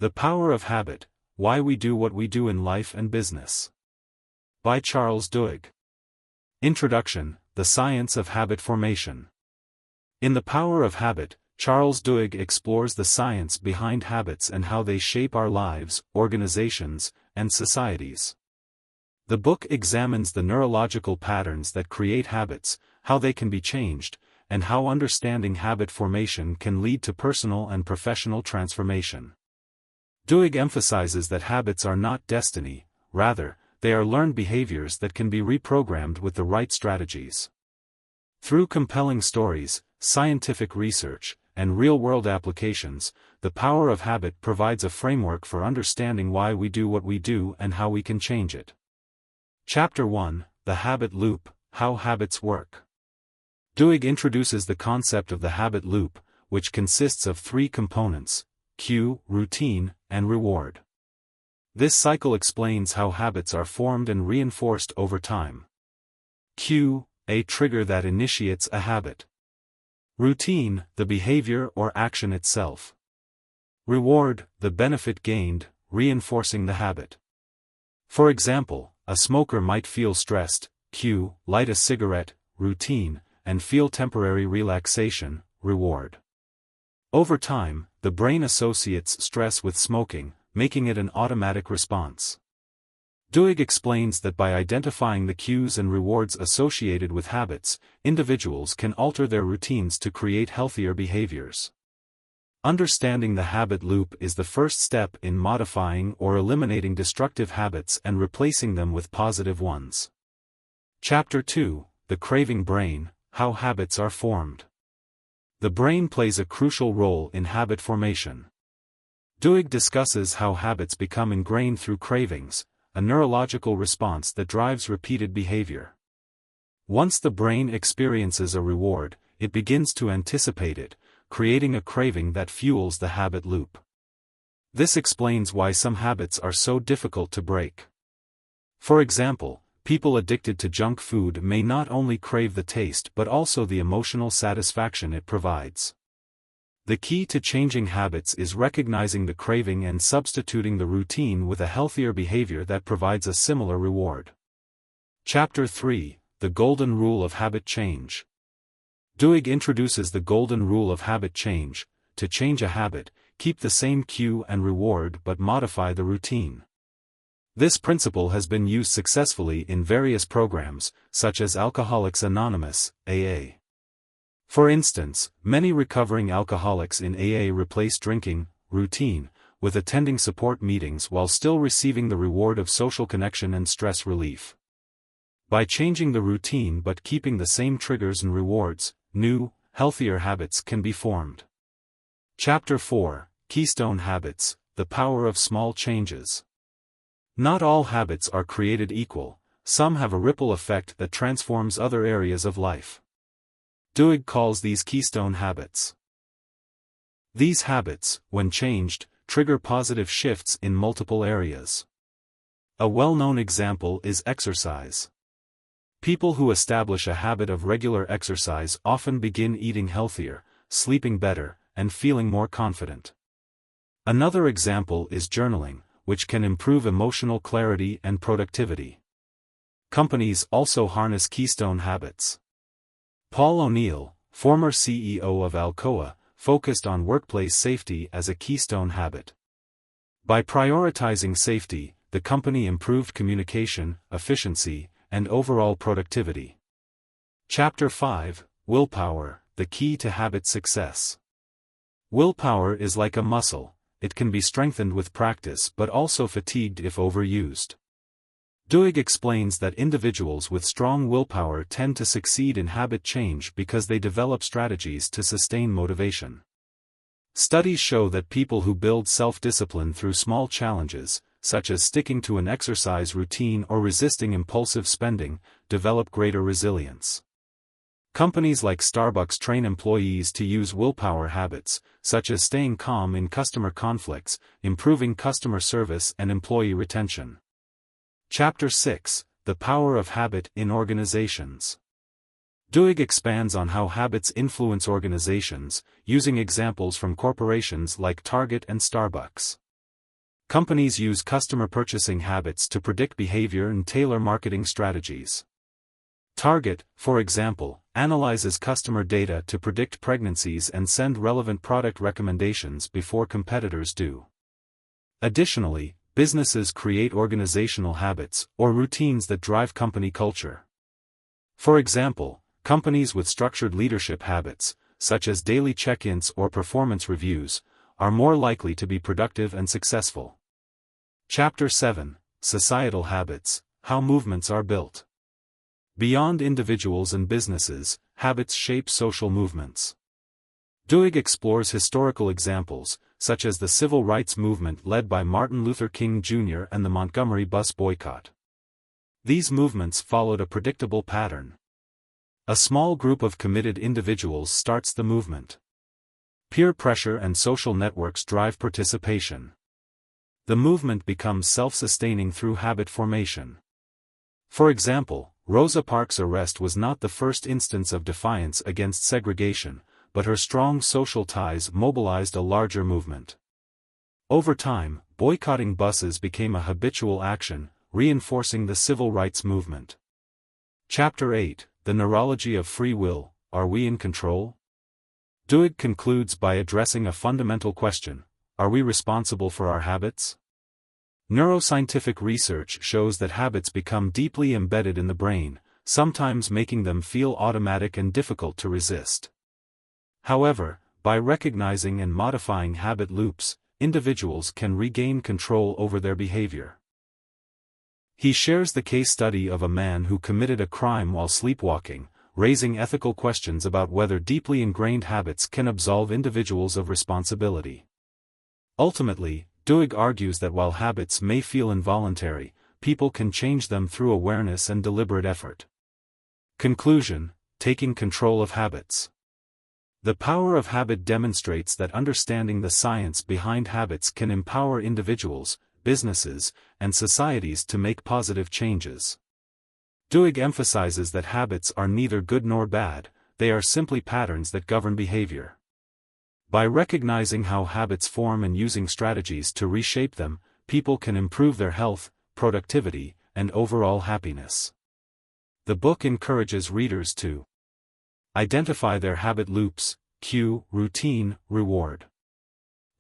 The Power of Habit, Why We Do What We Do in Life and Business. By Charles Duhigg. Introduction, The Science of Habit Formation. In The Power of Habit, Charles Duhigg explores the science behind habits and how they shape our lives, organizations, and societies. The book examines the neurological patterns that create habits, how they can be changed, and how understanding habit formation can lead to personal and professional transformation. Duhigg emphasizes that habits are not destiny, rather, they are learned behaviors that can be reprogrammed with the right strategies. Through compelling stories, scientific research, and real-world applications, The Power of Habit provides a framework for understanding why we do what we do and how we can change it. Chapter 1, The Habit Loop, How Habits Work. Duhigg introduces the concept of the habit loop, which consists of three components: cue, routine, and reward. This cycle explains how habits are formed and reinforced over time. Cue, a trigger that initiates a habit. Routine, the behavior or action itself. Reward, the benefit gained, reinforcing the habit. For example, a smoker might feel stressed, cue, light a cigarette, routine, and feel temporary relaxation, reward. Over time, the brain associates stress with smoking, making it an automatic response. Duhigg explains that by identifying the cues and rewards associated with habits, individuals can alter their routines to create healthier behaviors. Understanding the habit loop is the first step in modifying or eliminating destructive habits and replacing them with positive ones. Chapter 2, The Craving Brain, How Habits Are Formed. The brain plays a crucial role in habit formation. Duhigg discusses how habits become ingrained through cravings, a neurological response that drives repeated behavior. Once the brain experiences a reward, it begins to anticipate it, creating a craving that fuels the habit loop. This explains why some habits are so difficult to break. For example, people addicted to junk food may not only crave the taste but also the emotional satisfaction it provides. The key to changing habits is recognizing the craving and substituting the routine with a healthier behavior that provides a similar reward. Chapter 3, The Golden Rule of Habit Change. Duhigg introduces the golden rule of habit change: to change a habit, keep the same cue and reward but modify the routine. This principle has been used successfully in various programs, such as Alcoholics Anonymous, AA. For instance, many recovering alcoholics in AA replace drinking, routine, with attending support meetings while still receiving the reward of social connection and stress relief. By changing the routine but keeping the same triggers and rewards, new, healthier habits can be formed. Chapter 4, Keystone Habits, The Power of Small Changes. Not all habits are created equal, some have a ripple effect that transforms other areas of life. Duhigg calls these keystone habits. These habits, when changed, trigger positive shifts in multiple areas. A well-known example is exercise. People who establish a habit of regular exercise often begin eating healthier, sleeping better, and feeling more confident. Another example is journaling, which can improve emotional clarity and productivity. Companies also harness keystone habits. Paul O'Neill, former CEO of Alcoa, focused on workplace safety as a keystone habit. By prioritizing safety, the company improved communication, efficiency, and overall productivity. Chapter 5, Willpower, The Key to Habit Success. Willpower is like a muscle. It can be strengthened with practice but also fatigued if overused. Duhigg explains that individuals with strong willpower tend to succeed in habit change because they develop strategies to sustain motivation. Studies show that people who build self-discipline through small challenges, such as sticking to an exercise routine or resisting impulsive spending, develop greater resilience. Companies like Starbucks train employees to use willpower habits, such as staying calm in customer conflicts, improving customer service and employee retention. Chapter 6, The Power of Habit in Organizations. Duhigg expands on how habits influence organizations, using examples from corporations like Target and Starbucks. Companies use customer purchasing habits to predict behavior and tailor marketing strategies. Target, for example, analyzes customer data to predict pregnancies and send relevant product recommendations before competitors do. Additionally, businesses create organizational habits or routines that drive company culture. For example, companies with structured leadership habits, such as daily check-ins or performance reviews, are more likely to be productive and successful. Chapter 7: Societal Habits: How Movements Are Built. Beyond individuals and businesses, habits shape social movements. Duhigg explores historical examples, such as the civil rights movement led by Martin Luther King Jr. and the Montgomery bus boycott. These movements followed a predictable pattern. A small group of committed individuals starts the movement. Peer pressure and social networks drive participation. The movement becomes self-sustaining through habit formation. For example, Rosa Parks' arrest was not the first instance of defiance against segregation, but her strong social ties mobilized a larger movement. Over time, boycotting buses became a habitual action, reinforcing the civil rights movement. Chapter 8: The Neurology of Free Will: Are we in control? Duhigg concludes by addressing a fundamental question: are we responsible for our habits? Neuroscientific research shows that habits become deeply embedded in the brain, sometimes making them feel automatic and difficult to resist. However, by recognizing and modifying habit loops, individuals can regain control over their behavior. He shares the case study of a man who committed a crime while sleepwalking, raising ethical questions about whether deeply ingrained habits can absolve individuals of responsibility. Ultimately, Duhigg argues that while habits may feel involuntary, people can change them through awareness and deliberate effort. Conclusion: Taking control of habits. The power of habit demonstrates that understanding the science behind habits can empower individuals, businesses, and societies to make positive changes. Duhigg emphasizes that habits are neither good nor bad, they are simply patterns that govern behavior. By recognizing how habits form and using strategies to reshape them, people can improve their health, productivity, and overall happiness. The book encourages readers to identify their habit loops, cue, routine, reward.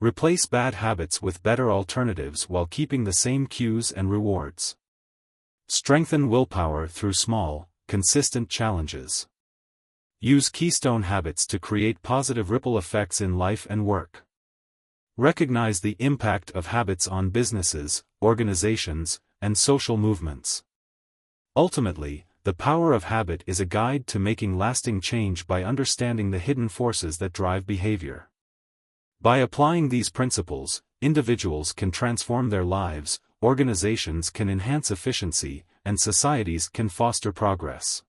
Replace bad habits with better alternatives while keeping the same cues and rewards. Strengthen willpower through small, consistent challenges. Use keystone habits to create positive ripple effects in life and work. Recognize the impact of habits on businesses, organizations, and social movements. Ultimately, the power of habit is a guide to making lasting change by understanding the hidden forces that drive behavior. By applying these principles, individuals can transform their lives, organizations can enhance efficiency, and societies can foster progress.